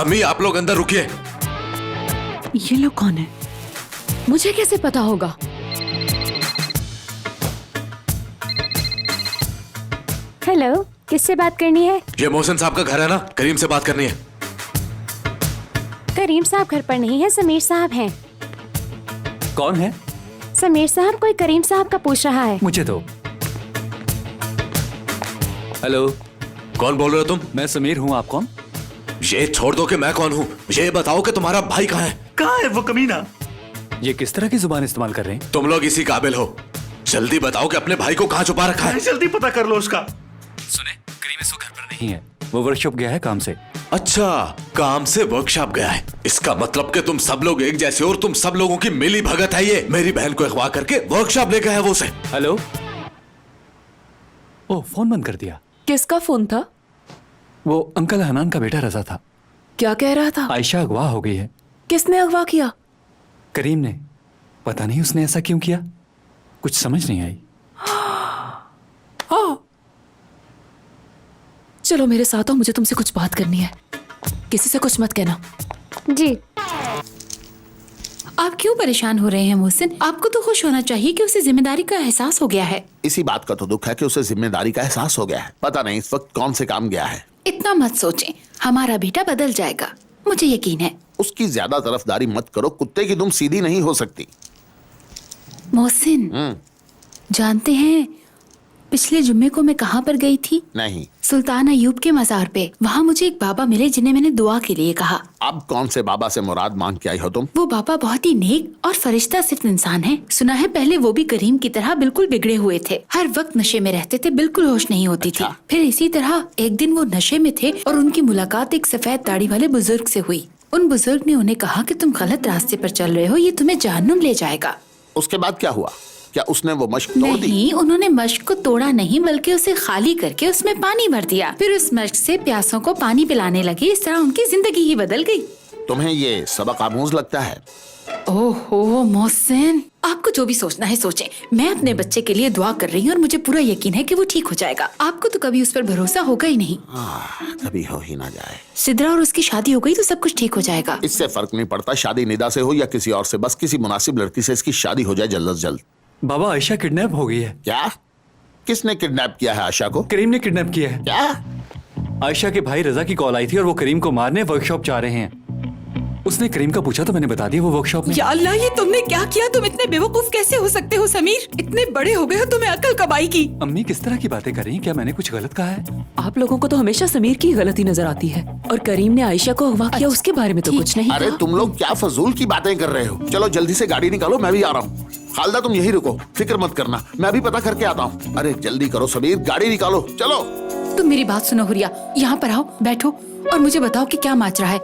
अम्मी आप लोग अंदर रुकिए। ये लोग कौन है? मुझे कैसे पता होगा? हेलो, किससे बात करनी है? ये मोहसिन साहब का घर है ना, करीम से बात करनी है। करीम साहब घर पर नहीं है, समीर साहब हैं। कौन है? समीर साहब कोई करीम साहब का पूछ रहा है। मुझे दो। हेलो, कौन बोल रहे हो तुम? मैं समीर हूँ। आप कौन? ये छोड़ दो कि मैं कौन हूँ, ये बताओ कि तुम्हारा भाई कहाँ है? कहाँ है वो कमीना? ये किस तरह की जुबान इस्तेमाल कर रहे हैं? तुम लोग इसी काबिल हो, जल्दी बताओ कि अपने भाई को कहाँ छुपा रखा है। जल्दी पता कर लो उसका। सुने, करीम इस वक्त घर पर नहीं है, वो वर्कशॉप गया है काम से। अच्छा, काम से वर्कशॉप गया है। इसका मतलब कि तुम सब लोग एक जैसे हो और तुम सब लोगों की मिली भगत है। ये मेरी बहन को अगवा करके वर्कशॉप ले गया है वो उसे। हेलो, ओ फोन बंद कर दिया। किसका फोन था? वो अंकल हनान का बेटा रजा था। क्या कह रहा था? आयशा अगवा हो गई है। किसने अगवा किया? करीम ने। पता नहीं उसने ऐसा क्यों किया, कुछ समझ नहीं आई। चलो मेरे साथ आओ, मुझे तुमसे कुछ बात करनी है। किसी से कुछ मत कहना। जी। आप क्यों परेशान हो रहे हैं मोहसिन? आपको तो खुश होना चाहिए कि उसे जिम्मेदारी का एहसास हो गया है। इसी बात का तो दुख है कि उसे जिम्मेदारी का एहसास हो गया है। पता नहीं इस वक्त कौन से काम गया है। इतना मत सोचें, हमारा बेटा बदल जाएगा, मुझे यकीन है। उसकी ज्यादा तरफदारी मत करो, कुत्ते की दुम सीधी नहीं हो सकती। मोहसिन, जानते हैं पिछले जुम्मे को मैं कहाँ पर गई थी? नहीं। सुल्तान अयूब के मज़ार पे। वहाँ मुझे एक बाबा मिले जिन्हें मैंने दुआ के लिए कहा। अब कौन से बाबा से मुराद मांग के आई हो तुम? वो बाबा बहुत ही नेक और फरिश्ता सिर्फ इंसान है। सुना है पहले वो भी करीम की तरह बिल्कुल बिगड़े हुए थे, हर वक्त नशे में रहते थे, बिल्कुल होश नहीं होती थी। फिर इसी तरह एक दिन वो नशे में थे और उनकी मुलाकात एक सफेद दाढ़ी वाले बुजुर्ग से हुई। उन बुजुर्ग ने उन्हें कहा कि तुम गलत रास्ते पर चल रहे हो, ये तुम्हें जहन्नुम ले जाएगा। उसके बाद क्या हुआ? क्या उसने वो मश्क तोड़ दी? नहीं, उन्होंने मश्क को तोड़ा नहीं, बल्कि उसे खाली करके उसमें पानी भर दिया। फिर उस मश्क से प्यासों को पानी पिलाने लगे। इस तरह उनकी जिंदगी ही बदल गई। तुम्हें ये सबक आमूज लगता है? ओहो मोहसिन, आपको जो भी सोचना है सोचें। मैं अपने बच्चे के लिए दुआ कर रही हूँ और मुझे पूरा यकीन है कि वो ठीक हो जाएगा। आपको तो कभी उस पर भरोसा होगा ही नहीं। कभी हो ही ना जाए। सिद्रा और उसकी शादी हो गई तो सब कुछ ठीक हो जाएगा। इससे फर्क नहीं पड़ता शादी निदा से हो या किसी और से, बस किसी मुनासिब लड़की से इसकी शादी हो जाए जल्द से जल्द। बाबा, आयशा किडनैप हो गई है। क्या? किसने किडनैप किया है आयशा को? करीम ने किडनैप किया है। क्या? आयशा के भाई रजा की कॉल आई थी और वो करीम को मारने वर्कशॉप जा रहे हैं। उसने करीम का पूछा तो मैंने बता दिया वो वर्कशॉप में। या अल्लाह, ये तुमने क्या किया? तुम इतने बेवकूफ कैसे हो सकते हो समीर? इतने बड़े हो गए हो, तुम्हें अकल कब आएगी? अम्मी किस तरह की बातें कर रही हैं? क्या मैंने कुछ गलत कहा है? आप लोगों को तो हमेशा समीर की गलती नजर आती है, और करीम ने आयशा को अगवा किया, उसके बारे में तो कुछ नहीं अरे कहा। तुम लोग क्या फजूल की बातें कर रहे हो? चलो जल्दी से गाड़ी निकालो, मैं भी आ रहा हूँ। खालदा तुम यही रुको, फिक्र मत करना, मैं भी पता करके आता हूँ। अरे जल्दी करो समीर, गाड़ी निकालो, चलो। तुम मेरी बात सुनो हुरिया, यहाँ पर आओ, बैठो और मुझे बताओ कि क्या माजरा है।